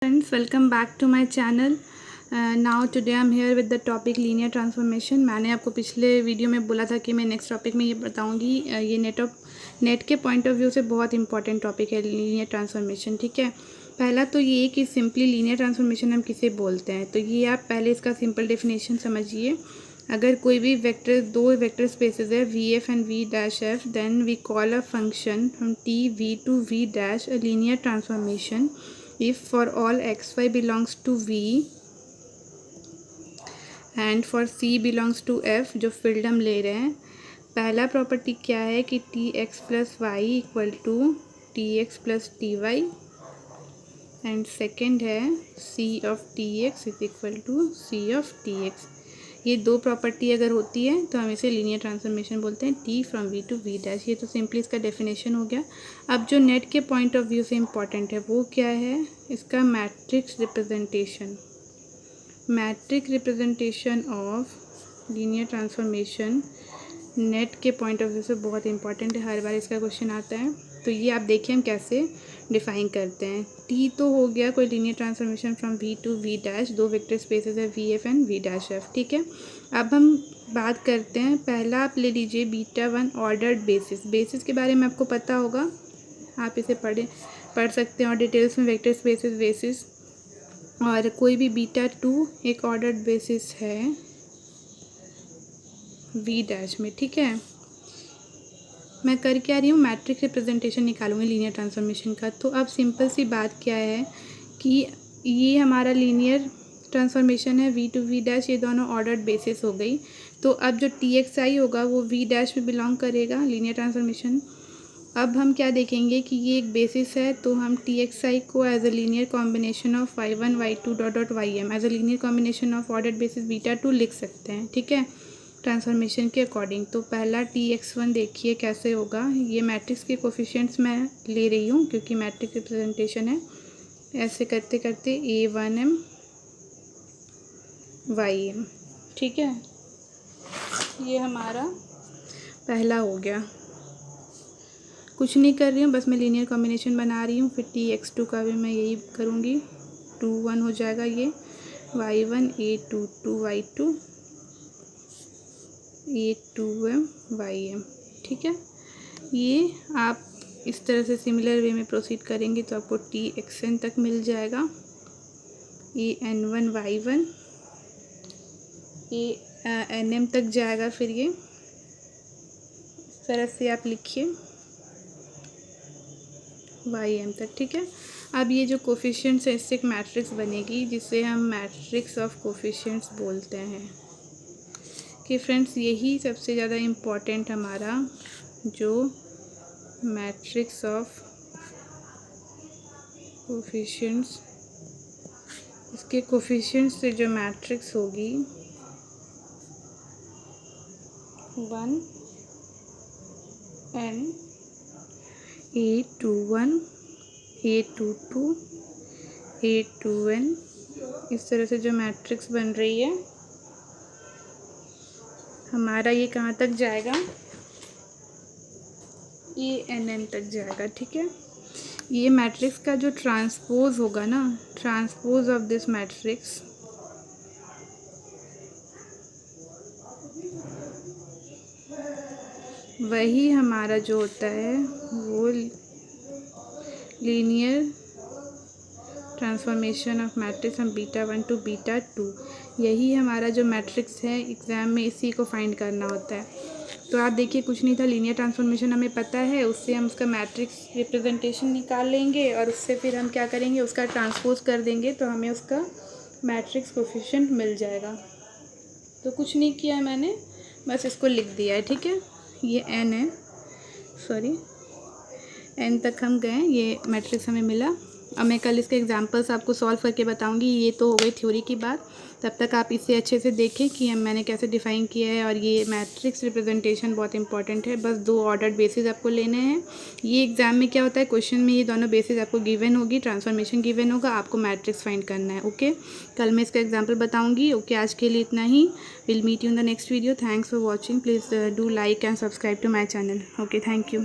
Friends, welcome back to my channel. Now today I'm here with the topic linear transformation. मैंने आपको पिछले video में बोला था कि मैं नेक्स्ट टॉपिक में ये बताऊंगी। ये नेट के पॉइंट ऑफ व्यू से बहुत इंपॉर्टेंट टॉपिक है लीनियर ट्रांसफॉर्मेशन। ठीक है, पहला तो ये कि सिंपली लीनियर ट्रांसफॉर्मेशन हम किसे बोलते हैं, तो ये आप पहले इसका सिंपल डेफिनेशन समझिए। अगर कोई भी वेक्टर, दो वेक्टर स्पेसेस है V F and V dash F, then we call a function from T V to V dash a linear transformation if for all xy belongs to v and for c belongs to f, जो field हम ले रहे हैं। पहला property क्या है कि T X plus Y equal to T X plus T Y, and second है C of T X is equal to C of T X. ये दो प्रॉपर्टी अगर होती है तो हम इसे लीनियर ट्रांसफॉर्मेशन बोलते हैं, T from V to V dash. ये तो सिंपली इसका डेफिनेशन हो गया। अब जो नेट के पॉइंट ऑफ व्यू से इम्पॉर्टेंट है वो क्या है, इसका matrix representation. Matrix representation of linear transformation net के पॉइंट ऑफ व्यू से बहुत इंपॉर्टेंट है, हर बार इसका क्वेश्चन आता है। तो ये आप देखिए हम कैसे डिफाइन करते हैं। टी तो हो गया कोई linear transformation from V to V dash, दो वेक्टर स्पेसेस है V F and V dash F. ठीक है, अब हम बात करते हैं। पहला आप ले लीजिए beta one ordered basis. Basis के बारे में आपको पता होगा, आप इसे पढ़ सकते हैं और डिटेल्स में वेक्टर स्पेसेस बेसिस। और कोई भी बीटा टू एक ऑर्डर्ड बेसिस है वी डैश में। ठीक है, मैं कर क्या रही हूँ, मैट्रिक्स रिप्रेजेंटेशन निकालूंगी लीनियर ट्रांसफॉर्मेशन का। तो अब सिंपल सी बात क्या है कि ये हमारा लीनियर ट्रांसफॉर्मेशन है वी टू वी डैश, ये दोनों ऑर्डर्ड बेसिस हो गई। तो अब जो टी एक्स आई होगा वो वी डैश में बिलोंग करेगा लीनियर ट्रांसफॉर्मेशन। अब हम क्या देखेंगे कि ये एक बेसिस है, तो हम टी एक्स आई को as a linear combination of Y one Y two dot dot Y M as a linear combination of ordered basis beta two लिख सकते हैं। ठीक है, ट्रांसफॉर्मेशन के अकॉर्डिंग। तो पहला टी एक्स वन देखिए कैसे होगा। ये मैट्रिक्स के कोफिशिएंट्स मैं ले रही हूँ क्योंकि मैट्रिक्स रिप्रेजेंटेशन है। ऐसे करते करते ए वन एम वाई एम। ठीक है, ये हमारा पहला हो गया। कुछ नहीं कर रही हूँ, बस मैं लीनियर कॉम्बिनेशन बना रही हूँ। फिर टी एक्स टू का भी मैं यही करूँगी, टू वन हो जाएगा ये Y one A two two Y two A two M Y M. ठीक है, ये आप इस तरह से सिमिलर वे में प्रोसीड करेंगे तो आपको टी एक्स एन तक मिल जाएगा। A N one Y one A N M तक जाएगा। फिर ये इस तरह से आप लिखिए वाई एम तक। ठीक है, अब ये जो कोफिशिएंट्स है इससे एक मैट्रिक्स बनेगी जिसे हम मैट्रिक्स ऑफ कोफिशिएंट्स बोलते हैं। कि फ्रेंड्स यही सबसे ज़्यादा इम्पॉर्टेंट हमारा जो मैट्रिक्स ऑफ कोफिशिएंट्स, इसके कोफिशिएंट्स से जो मैट्रिक्स होगी one N A two one A two two A two N, इस तरह से जो मैट्रिक्स बन रही है हमारा, ये कहाँ तक जाएगा, ए एन एन तक जाएगा। ठीक है, ये मैट्रिक्स का जो ट्रांसपोज होगा ना, ट्रांसपोज ऑफ दिस मैट्रिक्स वही हमारा जो होता है वो linear transformation of matrix from beta one two beta two. यही हमारा जो मैट्रिक्स है एग्ज़ाम में इसी को फाइंड करना होता है। तो आप देखिए कुछ नहीं था, लीनियर ट्रांसफॉर्मेशन हमें पता है, उससे हम उसका मैट्रिक्स रिप्रेजेंटेशन निकाल लेंगे और उससे फिर हम क्या करेंगे, उसका ट्रांसपोज कर देंगे तो हमें उसका मैट्रिक्स कोफिशिएंट मिल जाएगा। तो कुछ नहीं किया है मैंने, बस इसको लिख दिया है। ठीक है, ये एन है, सॉरी एन तक हम गए, ये मैट्रिक्स हमें मिला। अब मैं कल इसके एग्जांपल्स आपको सॉल्व करके बताऊंगी। ये तो हो गई थ्योरी की बात, तब तक आप इसे अच्छे से देखें कि मैंने कैसे डिफ़ाइन किया है। और ये मैट्रिक्स रिप्रेजेंटेशन बहुत इंपॉर्टेंट है, बस दो ऑर्डर्ड बेसिस आपको लेने हैं। ये एग्जाम में क्या होता है, क्वेश्चन में ये दोनों बेसिस आपको गिवन होगी, ट्रांसफॉर्मेशन गिवन होगा, आपको मैट्रिक्स फाइंड करना है। ओके, कल मैं इसका एग्जाम्पल बताऊँगी। ओके, आज के लिए इतना ही। Will meet you in the next video. Thanks for watching. Please do like and subscribe to my channel. Okay, thank you.